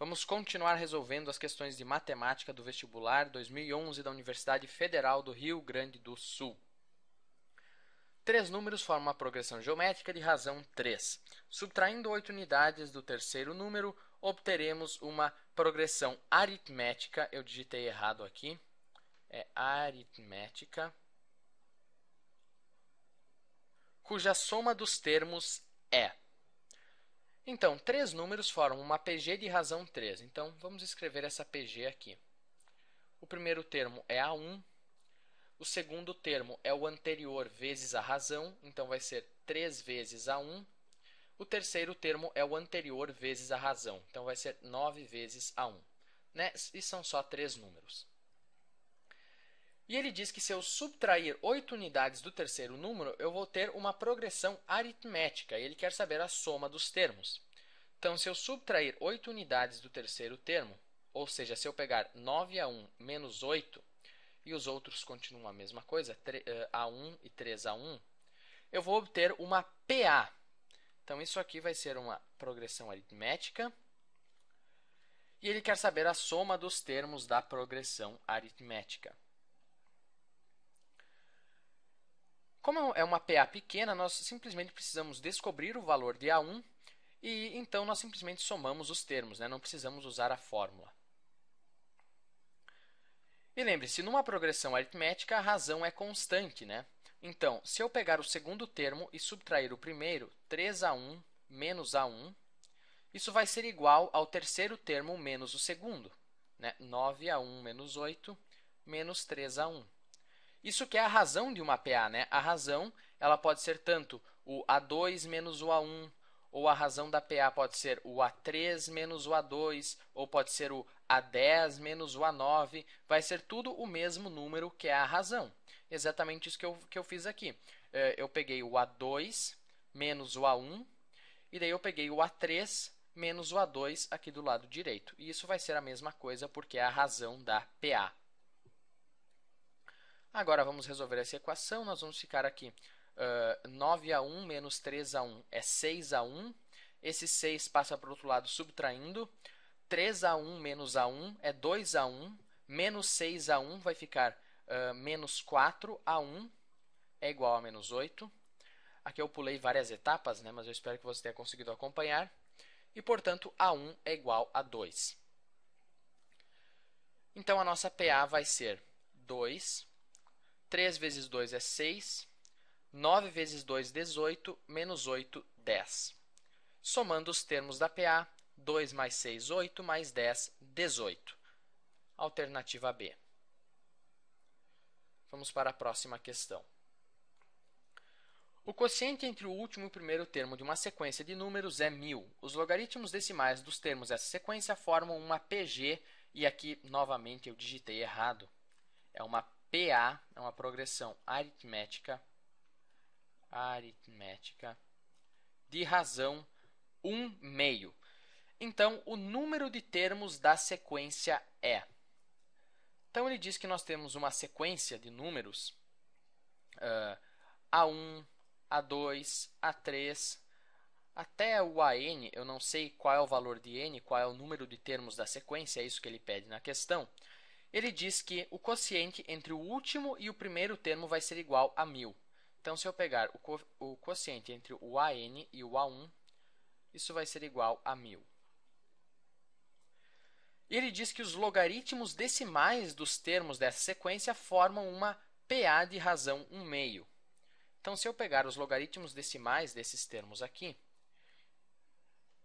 Vamos continuar resolvendo as questões de matemática do vestibular 2011 da Universidade Federal do Rio Grande do Sul. Três números formam uma progressão geométrica de razão 3. Subtraindo 8 unidades do terceiro número, obteremos uma progressão aritmética. Eu digitei errado aqui. É aritmética, cuja soma dos termos é. Então, três números formam uma PG de razão 3. Então, vamos escrever essa PG aqui. O primeiro termo é A1. O segundo termo é o anterior vezes a razão. Então, vai ser 3 vezes A1. O terceiro termo é o anterior vezes a razão. Então, vai ser 9 vezes A1. Né? E são só três números. E ele diz que se eu subtrair 8 unidades do terceiro número, eu vou ter uma progressão aritmética. E ele quer saber a soma dos termos. Então, se eu subtrair 8 unidades do terceiro termo, ou seja, se eu pegar 9A1 menos 8, e os outros continuam a mesma coisa, A1 e 3A1, eu vou obter uma PA. Então, isso aqui vai ser uma progressão aritmética. E ele quer saber a soma dos termos da progressão aritmética. Como é uma PA pequena, nós simplesmente precisamos descobrir o valor de A1 e então nós simplesmente somamos os termos, né? Não precisamos usar a fórmula. E lembre-se, numa progressão aritmética, a razão é constante, né? Então, se eu pegar o segundo termo e subtrair o primeiro, 3A1 menos A1, isso vai ser igual ao terceiro termo menos o segundo, né? 9A1 menos 8 menos 3A1. Isso que é a razão de uma PA, né? A razão ela pode ser tanto o A2 menos o A1, ou a razão da PA pode ser o A3 menos o A2, ou pode ser o A10 menos o A9. Vai ser tudo o mesmo número que é a razão. Exatamente isso que eu fiz aqui. Eu peguei o A2 menos o A1, e daí eu peguei o A3 menos o A2 aqui do lado direito. E isso vai ser a mesma coisa porque é a razão da PA. Agora, vamos resolver essa equação. Nós vamos ficar aqui. 9A1 menos 3A1 é 6A1. Esse 6 passa para o outro lado subtraindo. 3A1 menos A1 é 2A1. Menos 6A1 vai ficar menos 4A1 é igual a menos 8. Aqui eu pulei várias etapas, né, mas eu espero que você tenha conseguido acompanhar. E, portanto, A1 é igual a 2. Então, a nossa PA vai ser 2. 3 vezes 2 é 6. 9 vezes 2, 18. Menos 8, 10. Somando os termos da PA, 2 mais 6, 8, mais 10, 18. Alternativa B. Vamos para a próxima questão. O quociente entre o último e o primeiro termo de uma sequência de números é 1000. Os logaritmos decimais dos termos dessa sequência formam uma PG, e aqui, novamente, eu digitei errado. É uma PA, é uma progressão aritmética de razão 1/2. Então, o número de termos da sequência é. Então, ele diz que nós temos uma sequência de números A1, A2, A3, até o AN, eu não sei qual é o valor de n, qual é o número de termos da sequência, é isso que ele pede na questão. Ele diz que o quociente entre o último e o primeiro termo vai ser igual a 1000. Então, se eu pegar o quociente entre o AN e o A1, isso vai ser igual a 1000. E ele diz que os logaritmos decimais dos termos dessa sequência formam uma PA de razão 1/2. Então, se eu pegar os logaritmos decimais desses termos aqui,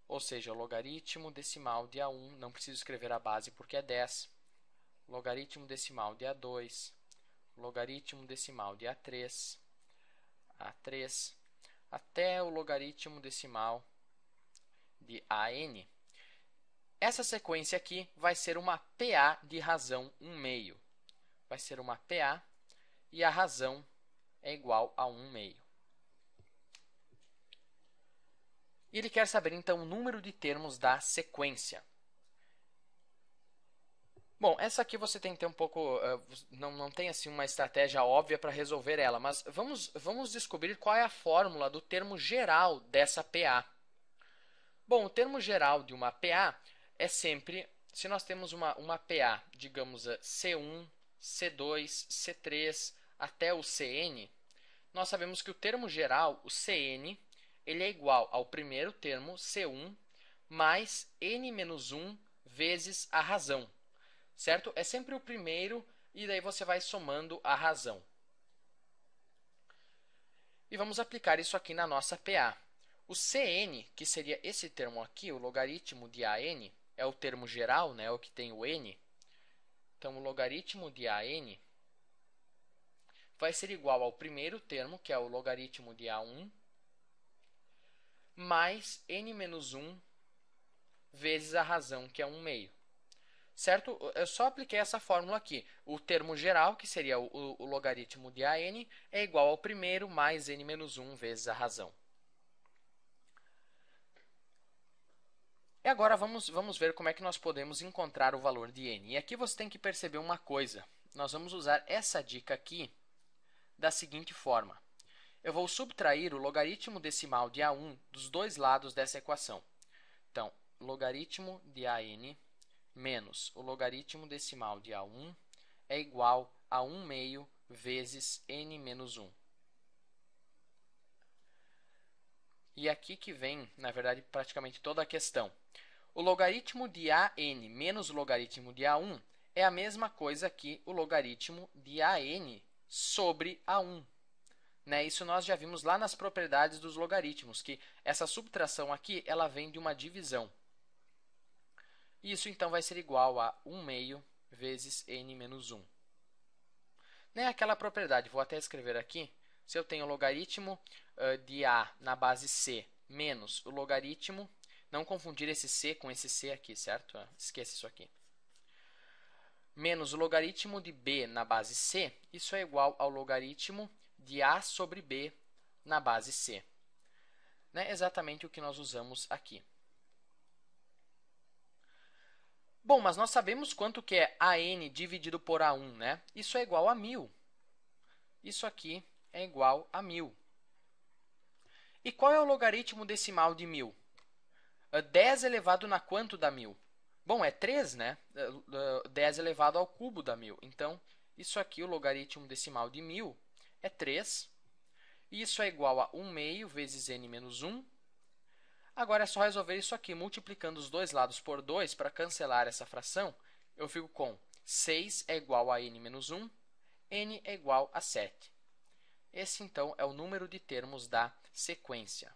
ou seja, o logaritmo decimal de A1, não preciso escrever a base porque é 10, logaritmo decimal de A2, logaritmo decimal de A3, até o logaritmo decimal de AN. Essa sequência aqui vai ser uma PA de razão 1/2. Vai ser uma PA e a razão é igual a 1/2. E ele quer saber, então, o número de termos da sequência. Bom, essa aqui você tem que ter um pouco, não tem assim uma estratégia óbvia para resolver ela, mas vamos descobrir qual é a fórmula do termo geral dessa PA. Bom, o termo geral de uma PA é sempre, se nós temos uma PA, digamos C1, C2, C3 até o Cn, nós sabemos que o termo geral, o Cn, ele é igual ao primeiro termo, C1, mais n menos 1 vezes a razão, certo? É sempre o primeiro e daí você vai somando a razão. E vamos aplicar isso aqui na nossa PA. O Cn, que seria esse termo aqui, o logaritmo de AN, é o termo geral, né, o que tem o n. Então, o logaritmo de AN vai ser igual ao primeiro termo, que é o logaritmo de A1, mais n menos 1 vezes a razão, que é 1 meio. Certo? Eu só apliquei essa fórmula aqui. O termo geral, que seria o logaritmo de AN, é igual ao primeiro mais n menos 1 vezes a razão. E agora vamos ver como é que nós podemos encontrar o valor de n. E aqui você tem que perceber uma coisa. Nós vamos usar essa dica aqui da seguinte forma. Eu vou subtrair o logaritmo decimal de A1 dos dois lados dessa equação. Então, logaritmo de AN menos o logaritmo decimal de A1 é igual a 1 meio vezes n menos 1. E aqui que vem, na verdade, praticamente toda a questão. O logaritmo de AN menos o logaritmo de A1 é a mesma coisa que o logaritmo de AN sobre A1. Né? Isso nós já vimos lá nas propriedades dos logaritmos, que essa subtração aqui ela vem de uma divisão. Isso, então, vai ser igual a 1 meio vezes n menos 1. Né? Aquela propriedade, vou até escrever aqui, se eu tenho o logaritmo de A na base C menos o logaritmo, não confundir esse C com esse C aqui, certo? Esqueça isso aqui. Menos o logaritmo de B na base C, isso é igual ao logaritmo de A sobre B na base C. Né? Exatamente o que nós usamos aqui. Bom, mas nós sabemos quanto que é AN dividido por A1, né? Isso é igual a 1000. Isso aqui é igual a 1000. E qual é o logaritmo decimal de 1000? 10 elevado na quanto dá 1000? Bom, é 3, né? 10 elevado ao cubo dá 1000. Então, isso aqui, o logaritmo decimal de 1000, é 3. E isso é igual a 1 meio vezes n menos 1. Agora é só resolver isso aqui, multiplicando os dois lados por 2 para cancelar essa fração. Eu fico com 6 é igual a n menos 1, n é igual a 7. Esse, então, é o número de termos da sequência.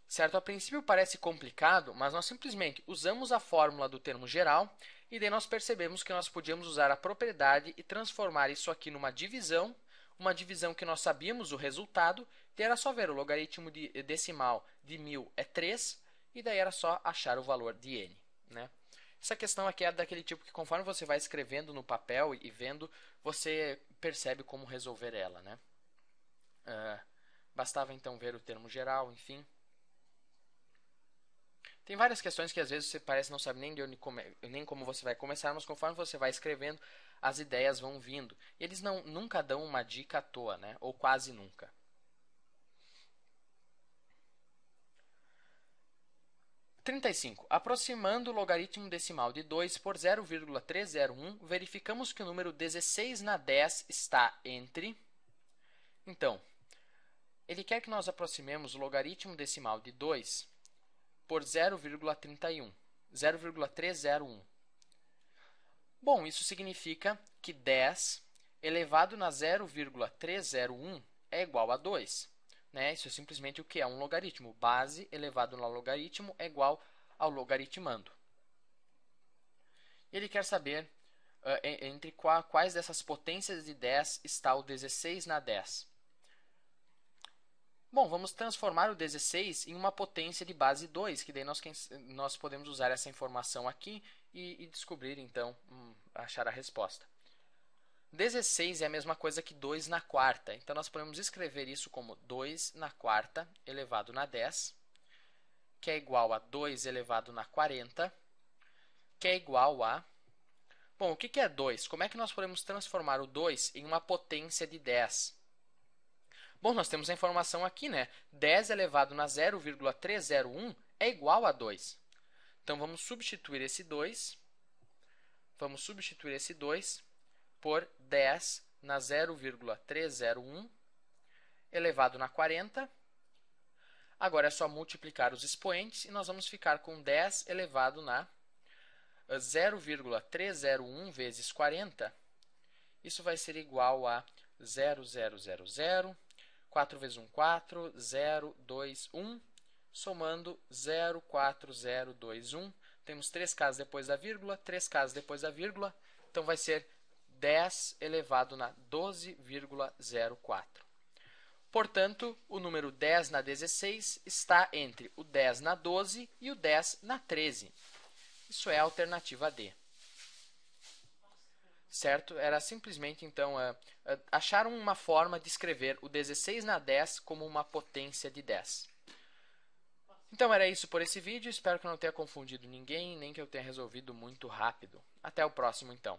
Certo? A princípio parece complicado, mas nós simplesmente usamos a fórmula do termo geral e daí nós percebemos que nós podíamos usar a propriedade e transformar isso aqui numa divisão, uma divisão que nós sabíamos o resultado, e era só ver o logaritmo decimal de 1000 é 3, e daí era só achar o valor de n. Né? Essa questão aqui é daquele tipo que conforme você vai escrevendo no papel e vendo, você percebe como resolver ela. Né? Bastava então ver o termo geral, enfim. Tem várias questões que às vezes você parece não sabe nem de onde nem como você vai começar, mas conforme você vai escrevendo, as ideias vão vindo. E eles nunca dão uma dica à toa, né? Ou quase nunca. Aproximando o logaritmo decimal de 2 por 0,301, verificamos que o número 16 na 10 está entre... Então, ele quer que nós aproximemos o logaritmo decimal de 2 por 0,31, 0,301. Bom, isso significa que 10 elevado na 0,301 é igual a 2. Né? Isso é simplesmente o que é um logaritmo. Base elevado no logaritmo é igual ao logaritmando. Ele quer saber entre quais dessas potências de 10 está o 16 na 10. Bom, vamos transformar o 16 em uma potência de base 2, que daí nós podemos usar essa informação aqui e descobrir, então, achar a resposta. 16 é a mesma coisa que 2 na quarta, então nós podemos escrever isso como 2 na quarta elevado na 10, que é igual a 2 elevado na 40, que é igual a... Bom, o que é 2? Como é que nós podemos transformar o 2 em uma potência de 10? Bom, nós temos a informação aqui, né? 10 elevado na 0,301 é igual a 2. Então, vamos substituir esse 2. Vamos substituir esse 2 por 10 na 0,301 elevado na 40. Agora é só multiplicar os expoentes e nós vamos ficar com 10 elevado na 0,301 vezes 40. Isso vai ser igual a 0,000, 4 vezes 1, 4, 0, 2, 1, somando 0,4021. Temos 3 casas depois da vírgula, 3 casas depois da vírgula, então vai ser 10 elevado na 12,04. Portanto, o número 10 na 16 está entre o 10 na 12 e o 10 na 13. Isso é a alternativa D. Certo? Era simplesmente, então, acharam uma forma de escrever o 16 na 10 como uma potência de 10. Então, era isso por esse vídeo. Espero que eu não tenha confundido ninguém, nem que eu tenha resolvido muito rápido. Até o próximo, então.